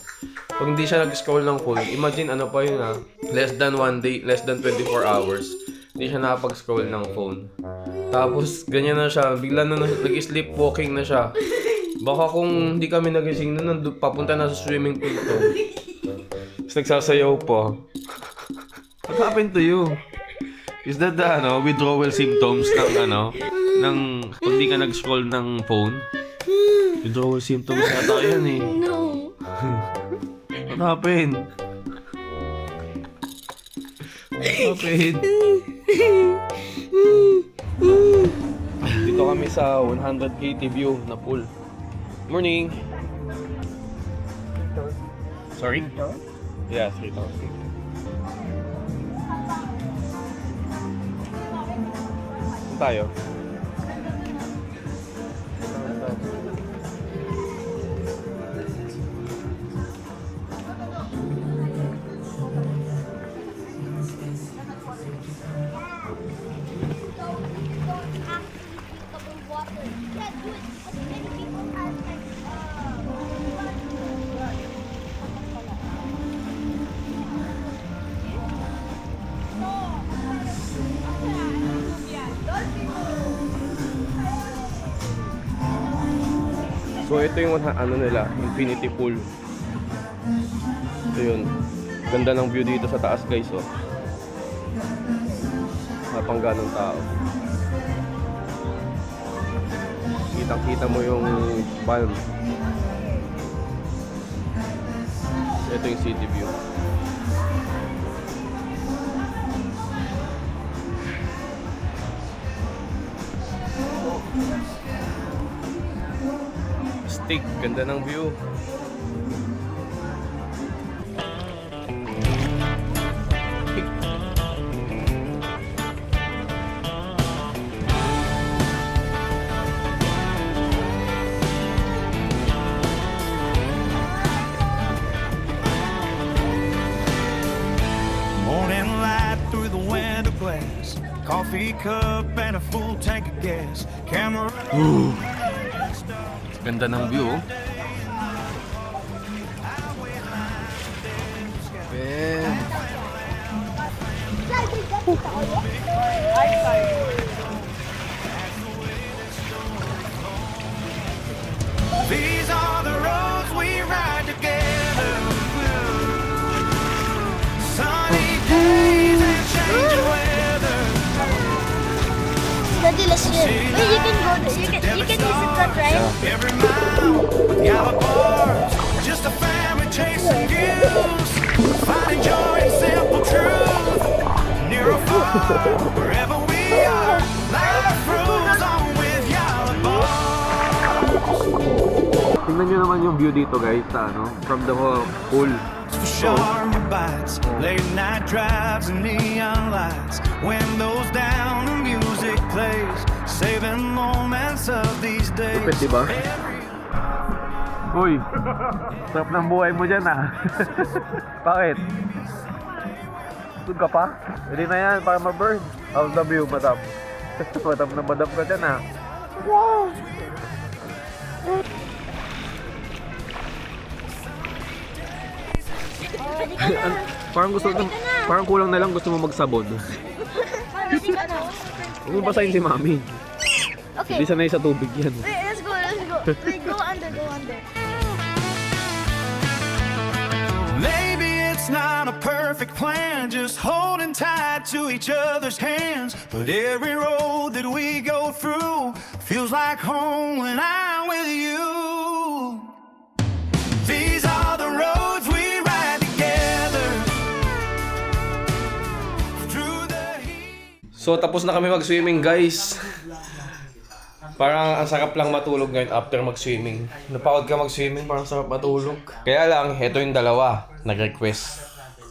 Pag hindi siya nag-scroll ng phone, imagine ano pa yun less than 1 day, less than 24 hours. Hindi siya nakapag-scroll ng phone. Tapos ganyan na siya, bigla na nag-sleepwalking na siya. Baka kung hindi kami nagising na papunta na sa swimming pool to. Tapos nagsasayaw pa. What happened to you? Is that the withdrawal symptoms ng kung di ka nag-scroll ng phone? Withdrawal symptoms yata yan eh. No. What happened? What happened? Dito kami sa 180 view na pool. Morning! Sorry? Yeah, 3,000. Tayo. So ito yung nila, infinity pool. Ito yun. Ganda ng view dito sa taas guys, oh. Napangganong tao. Kitang-kita mo yung palm. Ito yung city view. Stick, ganda ng view. Morning light through the window glass, coffee cup and a full tank of gas. Camera. Ganda ng view. Ben. These are the roads we ride together. Sunny days and changing weather. Daddy, let's hear. Wait, you can go there. You can visit that, right? Every mile with yellow bars, just a family chasing views, finding joy in simple truth. Near or far, wherever we are, life rolls on with yellow bars. Tingnan nyo naman yung view dito guys, from the pool. For sharp bites, late night drives and neon lights, windows down and music plays, saving moments of these days. Lupit, diba? Uy, sarap ng buhay mo dyan Bakit? Tug ka pa? Hindi na yan, para ma-burn. How's the view, madam? Madam ka dyan Wow. Parang kulang na lang gusto mo magsabon. Huwag mo basahin si Mami. Okay. Hindi sanay sa tubig yan. Wait, let's go. Wait, go under. Maybe it's not a perfect plan, just holding tight to each other's hands. But every road that we go through feels like home when I'm with you. These are the roads we ride together through the heat. So tapos na kami mag-swimming guys. Parang ang sarap lang matulog ngayon after mag-swimming. Napagod ka mag-swimming, parang sarap matulog. Kaya lang, heto yung dalawa, nag-request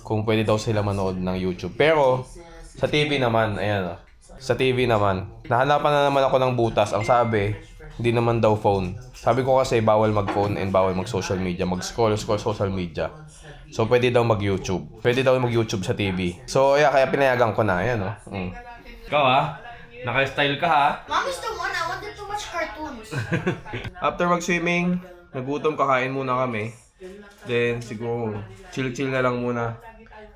kung pwede daw sila manood ng YouTube. Pero, sa TV naman, ayan Sa TV naman, nahanapan na naman ako ng butas. Ang sabi, hindi naman daw phone. Sabi ko kasi bawal mag-phone and bawal mag-social media. Mag-scroll social media. So, pwede daw mag-YouTube. Pwede daw mag-YouTube sa TV. So, yeah, kaya pinayagan ko na. Ayan, oh. Ikaw, ha? Naka-style ka, ha? Mommy's the one. I wanted too much cartoons. After mag-swimming, nagutom, kakain muna kami. Then, siguro, chill-chill na lang muna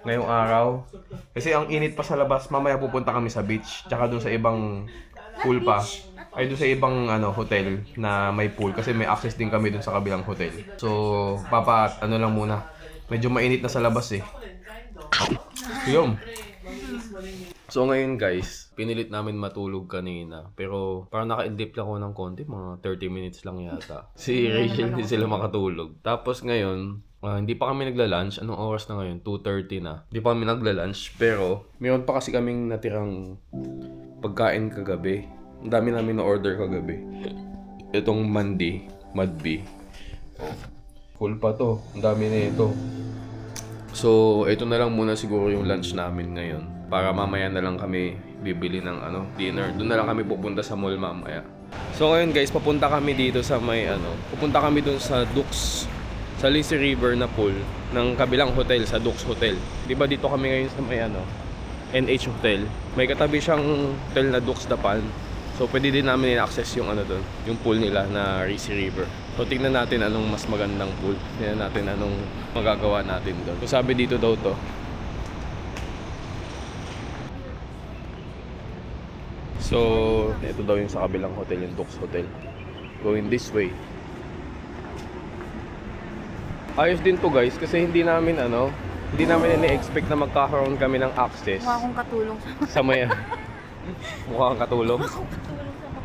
ngayong araw. Kasi ang init pa sa labas, mamaya pupunta kami sa beach. Tsaka dun sa ibang pool pa. Ay, dun sa ibang hotel na may pool. Kasi may access din kami dun sa kabilang hotel. So, lang muna. Medyo mainit na sa labas eh. Yun. So ngayon guys, pinilit namin matulog kanina. Pero parang naka-indip lang ako ng konti, mga 30 minutes lang yata. Si Rachel hindi sila makatulog. Tapos ngayon, hindi pa kami nagla-lunch. Anong oras na ngayon? 2:30 na. Hindi pa kami nagla-lunch. Pero meron pa kasi kaming natirang pagkain kagabi. Ang dami namin na-order kagabi. Itong Madbi. Full pa to. Ang dami na ito. So, ito na lang muna siguro yung lunch namin ngayon. Para mamaya na lang kami bibili ng dinner. Doon na lang kami pupunta sa mall mamaya. So ngayon guys, papunta kami dito sa may pupunta kami doon sa Dux, sa Lazy River na pool ng kabilang hotel, sa Dux Hotel. 'Di ba dito kami ngayon sa may NH Hotel. May katabi siyang hotel na Dux Dapan. So pwede din namin i-access yung doon, yung pool nila na Lazy River. So tingnan natin anong mas magandang pool. Tingnan natin anong magagawa natin doon. So sabi dito daw to. So, ito daw yung sa kabilang hotel, yung Dux Hotel. Going this way. Ayos din to guys, kasi hindi namin ini-expect na magkakaroon kami ng access. Mukha akong katulong Sa may mukha kang katulong.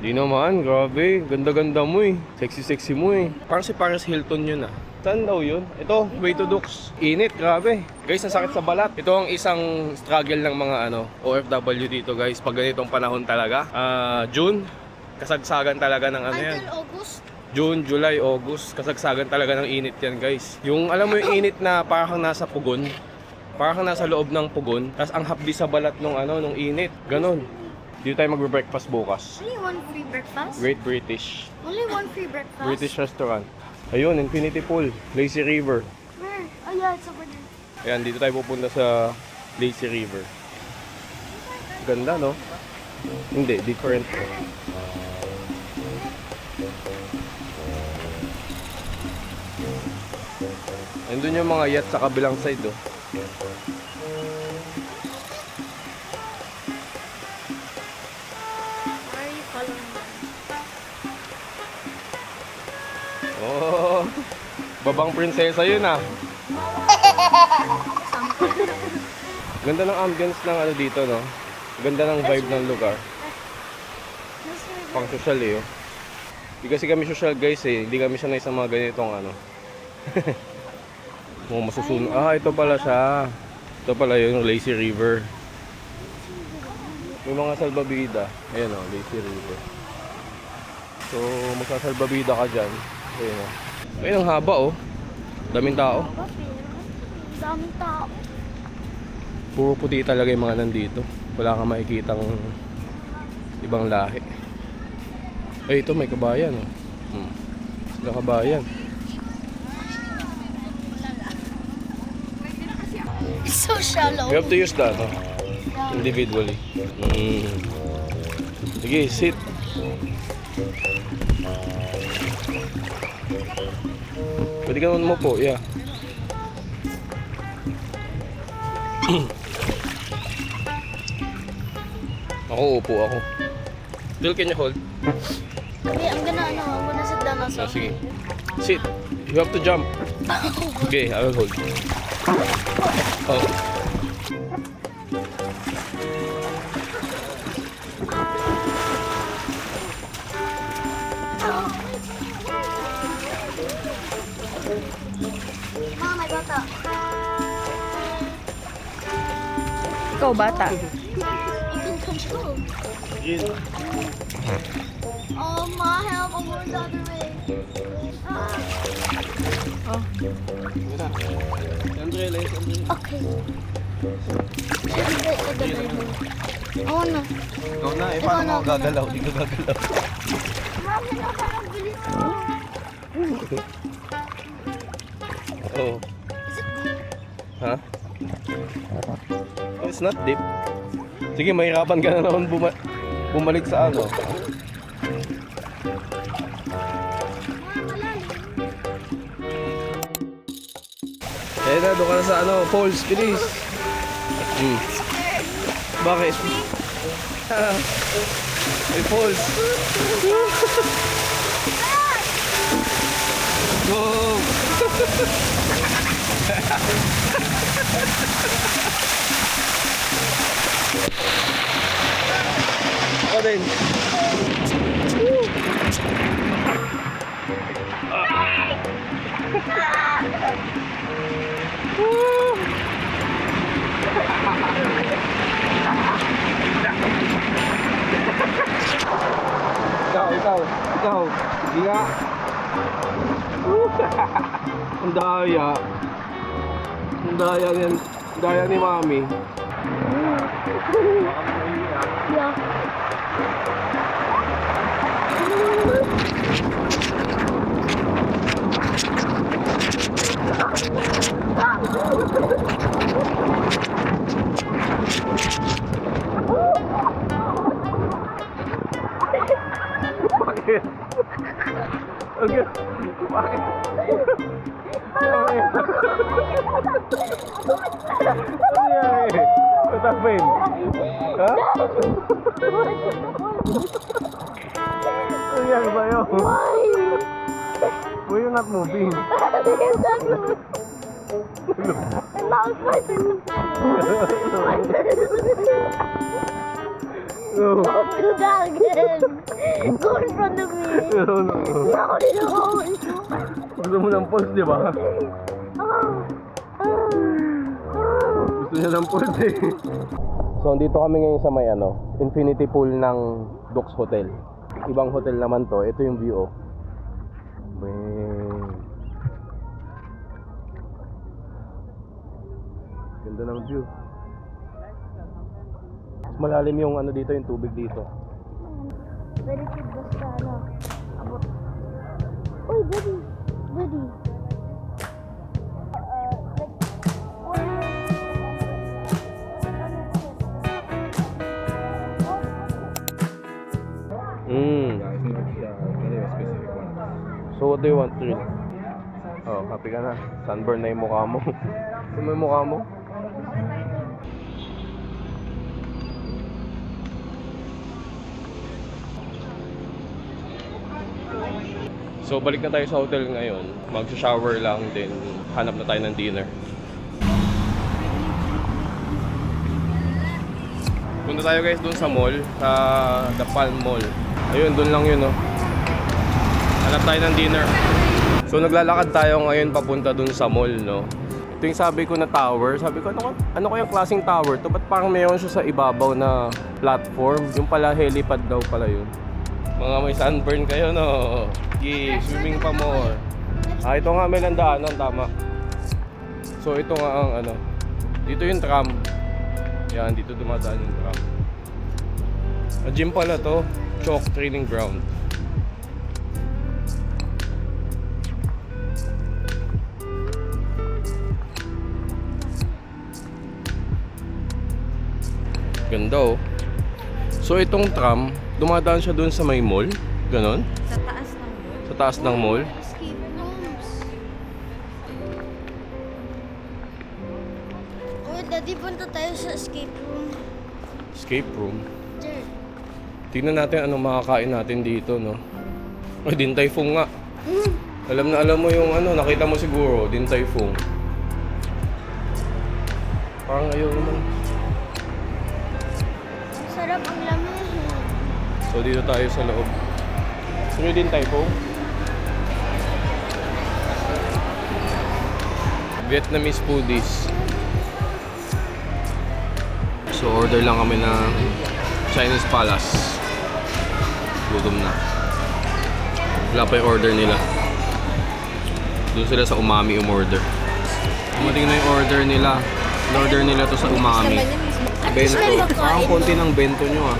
Di naman, grabe. Ganda-ganda mo eh. Sexy-sexy mo eh. Parang si Paris Hilton yun ah. Saan daw yun? Ito, way to Dux. Init, grabe. Guys, nasakit sa balat. Ito ang isang struggle ng mga OFW dito guys. Pag ganitong panahon talaga. June, kasagsagan talaga ng yan. August. June, July, August. Kasagsagan talaga ng init yan guys. Yung alam mo yung init na parang kang nasa pugon. Parang kang nasa loob ng pugon. Tapos ang hapdi sa balat nung init. Ganon. Dito tayo magbe-breakfast bukas. Only one free breakfast? Great British. Only one free breakfast? British restaurant. Ayun, Infinity Pool, Lazy River. Where? Oh yeah, it's over there. Ayan, dito tayo pupunta sa Lazy River. Ganda, no? Hindi, different. Andun yung mga yacht sa kabilang side, oh. Why are you following them? Oh, babang prinsesa yun ah. Ganda ng ambience ng dito, no? Ganda ng vibe ng lugar. Pang social eh, oh. Hindi kasi kami social guys eh. Hindi kami sanay sa mga ganitong mga masusunod. Ito pala siya. Ito pala yung Lazy River. May mga salbabida. Ayan o, Lazy River. So, magsasalbabida ka dyan. Ayun o. Ayun ang haba o. Daming tao. Daming tao. Puro puti talaga yung mga nandito. Wala kang makikitang ibang lahi. Ay, ito may kabayan o. Sila kabayan. It's so shallow. You have to use that individually. Sige, sit. Pwede ka naman mo po, yeah. Ako, upo ako. Bill, can you hold? Okay, I'm gonna sit down also. Sige. Sit. You have to jump. Okay, I will hold. Oh. Mom, I got that. Ikaw, bata. You can control. Oh, Ma, help. I'm going the other way. Umbrella, umbrella. Okay. Oo na. Ikaw na, paano mo gagalaw? Hindi ka gagalaw. Mami, nakakabilis. Oh. Ha? It's not deep. Sige, mahirapan ka na naman bumalik sa ano. Eh na, doon ka na sa ano, falls, bilis. Bakit? May falls. Go! Ako din. Ikaw. Hindi nga. Ang daya. Ang daya niyan. Daya ni Mami. Yeah. Bakit? Okay. Bakit? Ano nangyari? What happened? Ha? Ano nangyari sa'yo? Why you're not moving? No. Do that again. Go in front of me. No. Gusto mo ng pulse, di ba? Gusto niya ng pulse eh. So, dito kami ngayon sa may infinity pool ng Dux Hotel. Ibang hotel naman to. Ito yung view, oh. Man. Ganda ng view. Malalim yung dito, yung tubig dito. Very good basta abot. Uy, buddy. So what do you want to drink? Oh, happy ka na. Sunburn na yung mukha mo. Ano yung mukha mo? So balik na tayo sa hotel ngayon. Mag-shower lang din. Hanap na tayo ng dinner. Punta tayo guys dun sa mall, sa The Palm Mall. Ayun, dun lang yun, oh. Hanap tayo ng dinner. So naglalakad tayo ngayon papunta dun sa mall, no. Ito yung sabi ko na tower. Sabi ko, ano kayang klaseng tower to? Ba't parang mayroon siya sa ibabaw na platform? Yung pala helipad daw pala yun. Mga may sunburn kayo, no? Yeah, swimming pa more. Ito nga may landaanan, tama. So ito nga ang dito yung tram. Yan, dito dumadaan yung tram. A gym pala to. Chalk training ground. Ganda, oh. So itong tram, dumadaan siya dun sa may mall. Ganon. Sa taas ng mall. Sa taas ng mall. Escape rooms. Oh, Daddy, punta tayo sa escape room. Escape room. There. Tingnan natin anong makakain natin dito, no? Ay, Din Tai Fung nga. Alam mo yung nakita mo siguro, Din Tai Fung. Parang ayaw naman. Sarap ang lamig. So dito tayo sa loob. Sino Din Tai Fung? Vietnamese foodies. So order lang kami ng Chinese Palace. Gutom na. Wala pa yung order nila. Doon sila sa umami umorder. Dumating na yung order nila. In-order nila to sa umami. At least Bento. may Parang pagkain. konti ng bento nyo ah.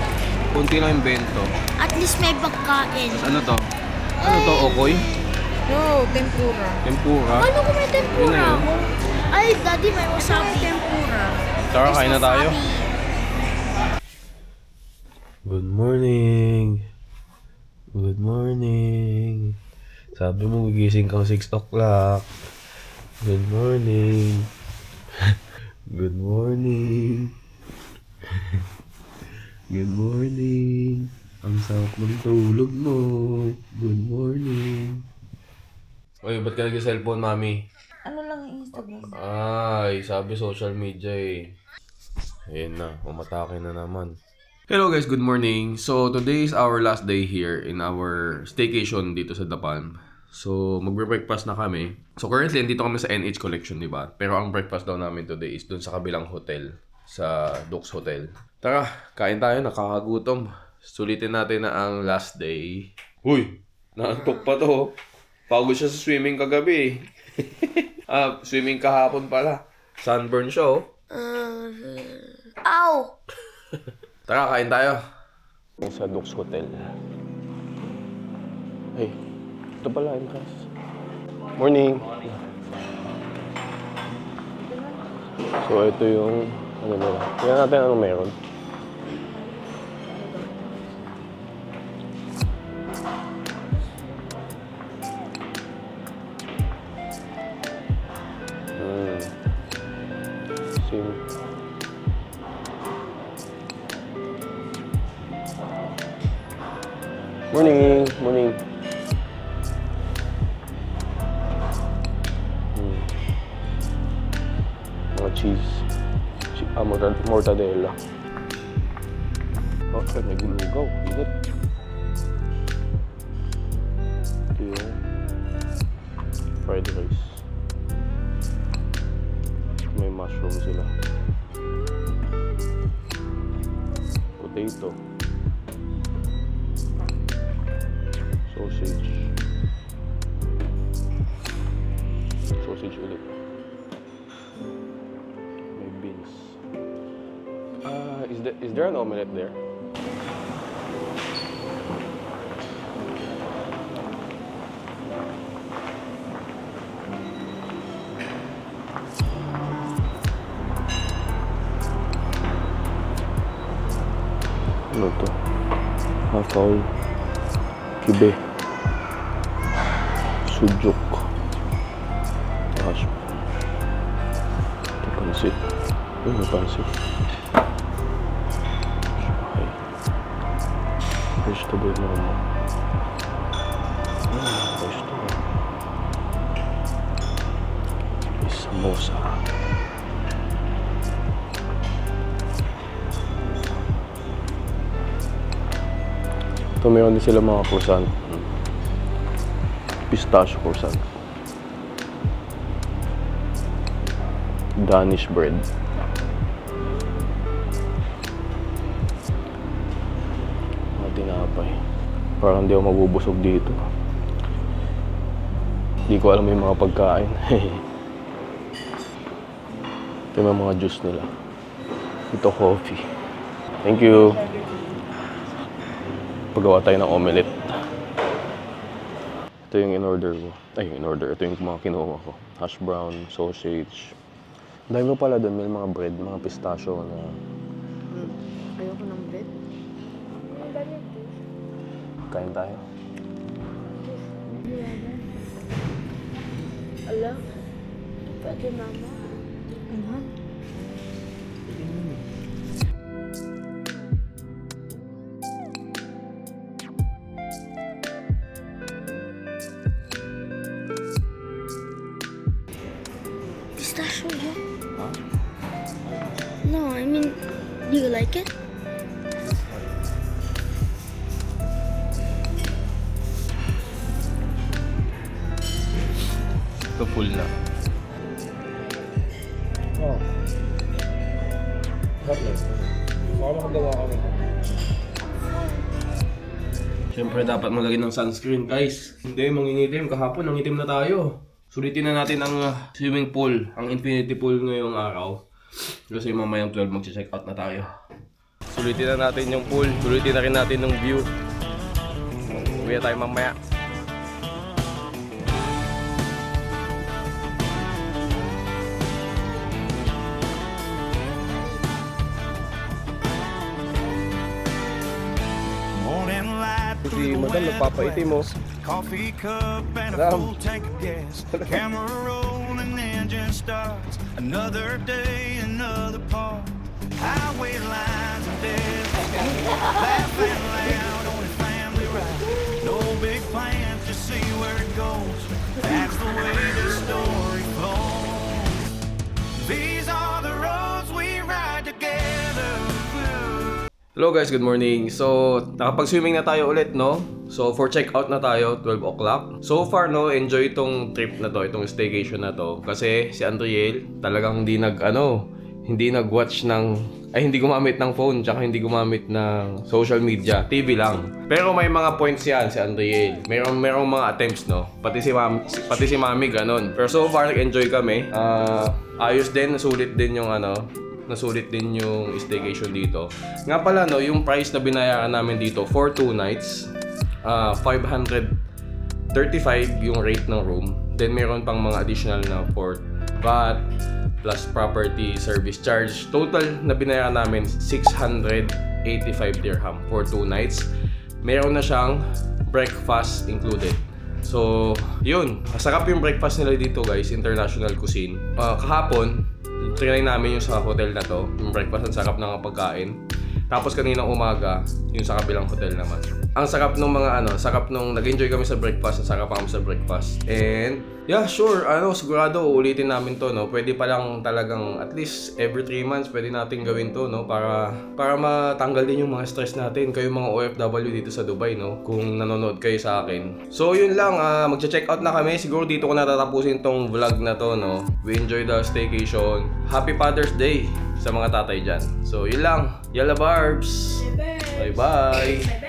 Konti lang yung bento. At least may pagkain. Ano to? Ano to, okoy? No, tempura. Tempura? Ano kung may Yun tempura na yun. ako? Ay, daddy, may wasabi. Tempura. Tara, kain na tayo. Wasabi. Good morning. Good morning. Sabi mo gigising kang 6 o'clock. Good morning. Good morning. Good morning. Ang sarap ng tulog mo. Good morning. Oy, ba't ka nag-cellphone, mami? Ano lang yung Instagram? Ay, sabi social media eh. Ayun na, umatake na naman. Hello guys, good morning. So today is our last day here in our staycation dito sa The Palm. So magbe-breakfast na kami. So currently dito kami sa NH Collection, di ba? Pero ang breakfast daw namin today is dun sa kabilang hotel, sa Dux Hotel. Tara, kain tayo, nakakagutom. Sulitin natin na ang last day. Huy, naantok pa to. Pagod siya sa swimming kagabi. Swimming kahapon pala. Sunburn siya oh. Ow! Tara, kain tayo. Sa Dux Hotel. Hey, ito pala, entrance. Morning. So, ito yung, ano nila. Tingnan natin anong meron. Same. Morning! Morning! Mga cheese. Mortadella. Okay, may gulugaw. Init. Ito yung fried rice. May mushroom sila. Potato. Sausage. Sausage ulit. May beans. Is there an omelette there? Ano to? Hafal. Kibe. Sujuk. Hash. Ito pansit. May pansit. Shanghai. Vegetable normal. Vegetable. May samosa. Ito meron din sila mga croissant. Pistachio croissant. Danish bread. Mga tinapay. Parang hindi ako mabubusog dito. Hindi ko alam yung mga pagkain. Ito yung mga juice nila. Ito coffee. Thank you. Pagawa tayo ng omelette. Ito yung in-order ko. Ay, in-order. Ito yung mga kinuha ko. Hash brown, sausage. Dahil ko pala doon, may mga bread, mga pistachio na... Ayoko ng bread. Kain tayo. Alam? Pwede mama. Pistachio, yeah? Huh? No, I mean, do you like it? Ito full na. Oh. Baka makagawa kami. Siyempre dapat maglagay ng sunscreen guys. Hindi, mangingitim. Kahapon nangitim na tayo. Sulitin na natin ang swimming pool, ang infinity pool ngayong araw. Kasi mamayang 12 mag-check out na tayo. Sulitin na natin yung pool, sulitin na rin natin yung view. Uwi tayo mamaya. Morning light Si through the Madam nagpapaitim mo. coffee cup and a Madam. full tank of gas. Camera rolling, engine starts. Another day, another part. Highway lines and dead. Laughing loud on a family ride. No big plans, just see where it goes. That's the way this story flows. These are the roads we ride together. Hello guys, good morning. So, nakapag-swimming na tayo ulit, no? So, for check-out na tayo, 12 o'clock. So far, no, enjoy itong trip na to, itong staycation na to. Kasi si Andriel, talagang hindi nag-watch ng, hindi gumamit ng phone, tsaka hindi gumamit ng social media. TV lang. Pero may mga points yan si Andriel. Merong mga attempts, no? Pati si Mami, ganun. Pero so far, nag-enjoy kami. Ayos din, nasulit din yung staycation dito. Nga pala, no, yung price na binayaran namin dito for 2 nights, 535 yung rate ng room. Then meron pang mga additional na for VAT plus property service charge. Total na binayaran namin 685 dirham for 2 nights. Meron na siyang breakfast included. So, yun. Masarap yung breakfast nila dito, guys. International cuisine. Kahapon, trinay namin yung sa hotel na to. Yung breakfast, ang sarap ng pagkain. Tapos kaninang umaga, yung sa kabilang hotel naman. Ang sarap nung sarap nung nag-enjoy kami sa breakfast, ang sarap kami sa breakfast. And, yeah, sure, sigurado uulitin namin to, no? Pwede pa lang talagang at least every 3 months pwede natin gawin to, no? Para matanggal din yung mga stress natin, kayo mga OFW dito sa Dubai, no? Kung nanonood kayo sa akin. So, yun lang, magche-check out na kami. Siguro dito ko natatapusin tong vlog na to, no? We enjoy the staycation. Happy Father's Day sa mga tatay dyan. So, yun lang. Yalla Barbs! Bye-bye!